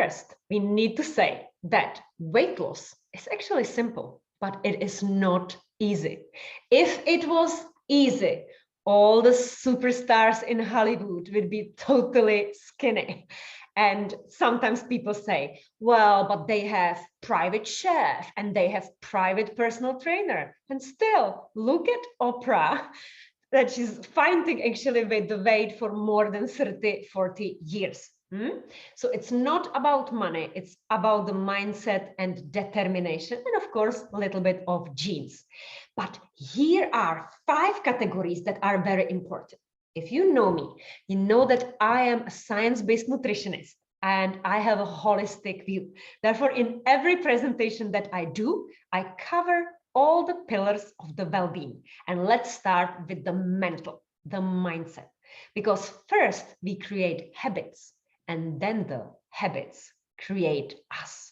First, we need to say that weight loss is actually simple, but it is not easy. If it was easy, all the superstars in Hollywood would be totally skinny. And sometimes people say, well, but they have private chef and they have private personal trainer. And still, look at Oprah, that she's fighting actually with the weight for more than 30, 40 years. So it's not about money, it's about the mindset and determination, and of course, a little bit of genes. But here are 5 categories that are very important. If you know me, you know that I am a science-based nutritionist and I have a holistic view. Therefore, in every presentation that I do, I cover all the pillars of the well-being. And let's start with the mental, the mindset. Because first we create habits, and then the habits create us.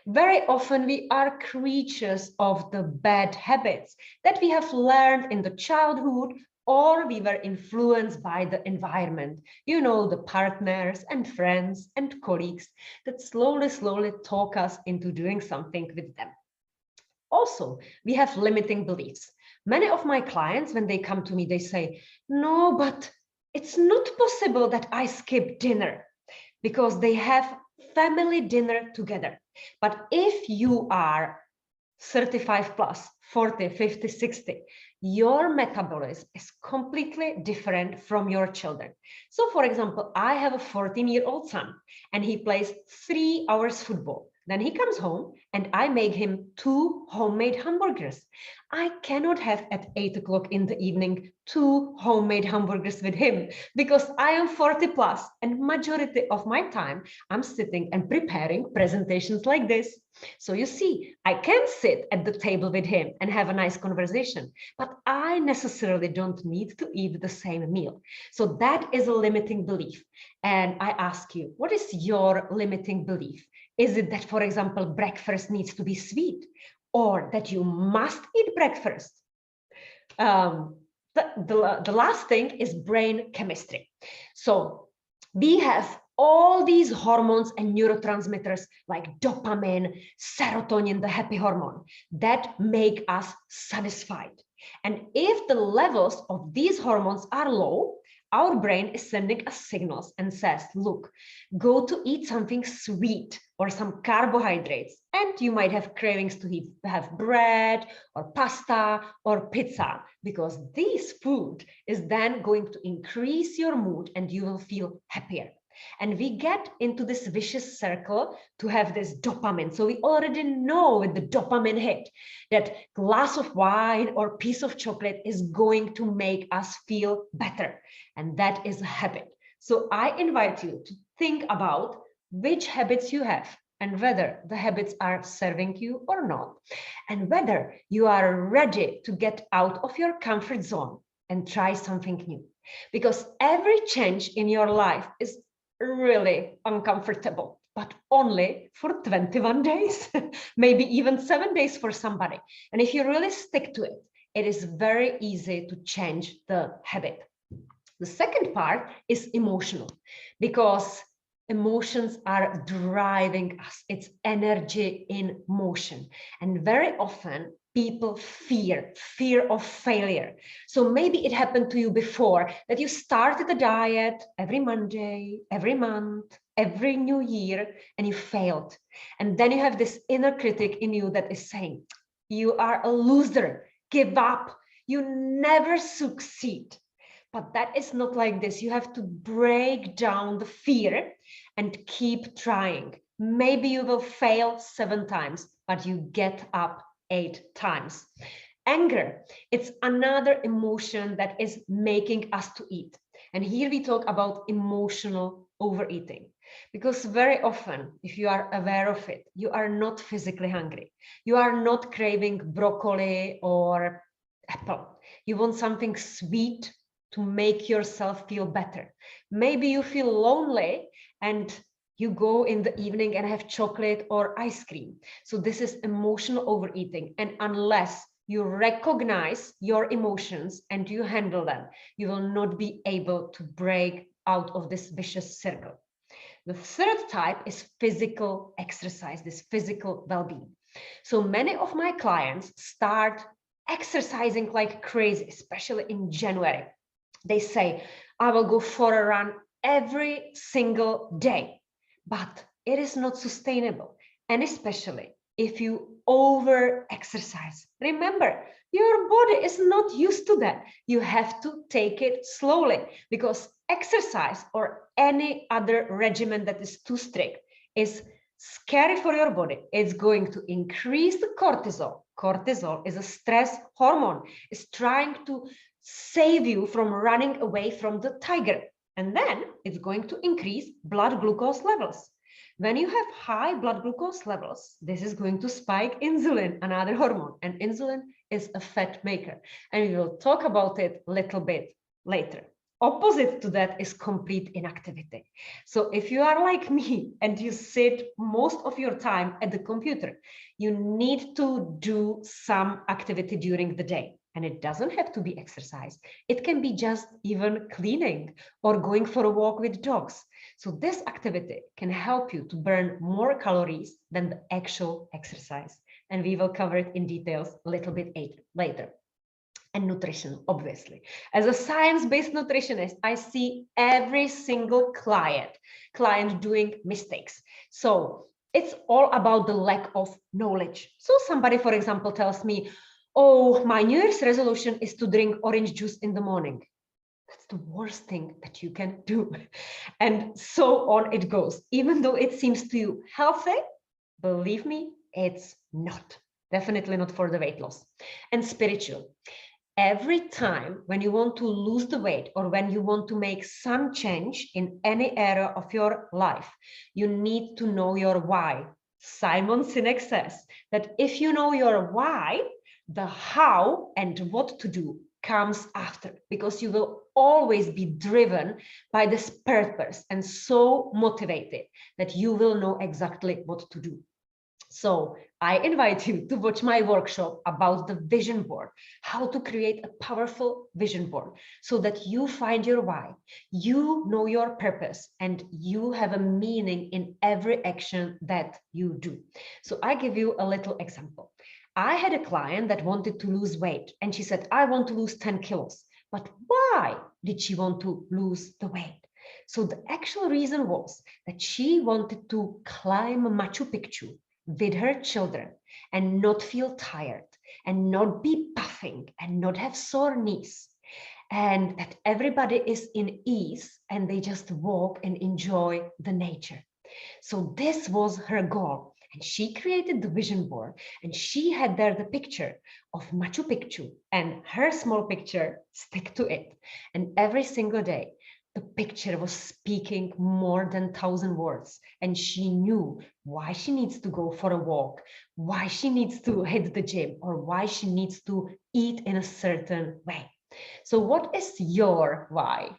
Very often we are creatures of the bad habits that we have learned in the childhood, or we were influenced by the environment, you know, the partners and friends and colleagues that slowly talk us into doing something with them. Also, we have limiting beliefs. Many of my clients, when they come to me, they say, no, but it's not possible that I skip dinner, because they have family dinner together. But if you are 35 plus, 40, 50, 60, your metabolism is completely different from your children. So for example, I have a 14-year-old son and he plays 3 hours football. Then he comes home and I make him 2 homemade hamburgers. I cannot have at 8 o'clock in the evening 2 homemade hamburgers with him, because I am 40 plus and majority of my time I'm sitting and preparing presentations like this. So you see, I can sit at the table with him and have a nice conversation, but I necessarily don't need to eat the same meal. So that is a limiting belief. And I ask you, what is your limiting belief? Is it that, for example, breakfast needs to be sweet, or that you must eat breakfast? The last thing is brain chemistry. So we have all these hormones and neurotransmitters like dopamine, serotonin, the happy hormone, that make us satisfied. And if the levels of these hormones are low, our brain is sending us signals and says, look, go to eat something sweet or some carbohydrates. And you might have cravings to have bread or pasta or pizza, because this food is then going to increase your mood and you will feel happier. And we get into this vicious circle to have this dopamine. So we already know with the dopamine hit that glass of wine or piece of chocolate is going to make us feel better. And that is a habit. So I invite you to think about which habits you have and whether the habits are serving you or not, and whether you are ready to get out of your comfort zone and try something new. Because every change in your life is really uncomfortable, but only for 21 days, maybe even 7 days for somebody. And if you really stick to it, it is very easy to change the habit. The second part is emotional, because emotions are driving us. It's energy in motion. And very often people fear of failure. So maybe it happened to you before that you started a diet every Monday, every month, every new year, and you failed. And then you have this inner critic in you that is saying, you are a loser, give up, you never succeed. But that is not like this. You have to break down the fear and keep trying. Maybe you will fail 7 times, but you get up 8 times. Anger, it's another emotion that is making us to eat. And here we talk about emotional overeating, because very often, if you are aware of it, you are not physically hungry. You are not craving broccoli or apple. You want something sweet to make yourself feel better. Maybe you feel lonely and you go in the evening and have chocolate or ice cream. So this is emotional overeating. And unless you recognize your emotions and you handle them, you will not be able to break out of this vicious circle. The third type is physical exercise, this physical well-being. So many of my clients start exercising like crazy, especially in January. They say, I will go for a run every single day, but it is not sustainable. And especially if you over exercise. Remember, your body is not used to that. You have to take it slowly, because exercise or any other regimen that is too strict is scary for your body. It's going to increase the cortisol. Cortisol is a stress hormone. It's trying to save you from running away from the tiger. And then it's going to increase blood glucose levels. When you have high blood glucose levels, this is going to spike insulin, another hormone, and insulin is a fat maker. And we will talk about it a little bit later. Opposite to that is complete inactivity. So if you are like me and you sit most of your time at the computer, you need to do some activity during the day. And it doesn't have to be exercise. It can be just even cleaning or going for a walk with dogs. So this activity can help you to burn more calories than the actual exercise. And we will cover it in details a little bit later. And nutrition, obviously. As a science-based nutritionist, I see every single client doing mistakes. So it's all about the lack of knowledge. So somebody, for example, tells me, oh, my New Year's resolution is to drink orange juice in the morning. That's the worst thing that you can do. And so on it goes. Even though it seems to you healthy, believe me, it's not. Definitely not for the weight loss. And spiritual. Every time when you want to lose the weight or when you want to make some change in any area of your life, you need to know your why. Simon Sinek says that if you know your why, the how and what to do comes after, because you will always be driven by this purpose and so motivated that you will know exactly what to do. So I invite you to watch my workshop about the vision board, how to create a powerful vision board so that you find your why, you know your purpose, and you have a meaning in every action that you do. So I give you a little example. I had a client that wanted to lose weight, and she said, I want to lose 10 kilos. But why did she want to lose the weight? So the actual reason was that she wanted to climb Machu Picchu with her children and not feel tired and not be puffing and not have sore knees, and that everybody is in ease and they just walk and enjoy the nature. So this was her goal. And she created the vision board, and she had there the picture of Machu Picchu and her small picture stick to it. And every single day, the picture was speaking more than 1,000 words. And she knew why she needs to go for a walk, why she needs to hit the gym, or why she needs to eat in a certain way. So what is your why?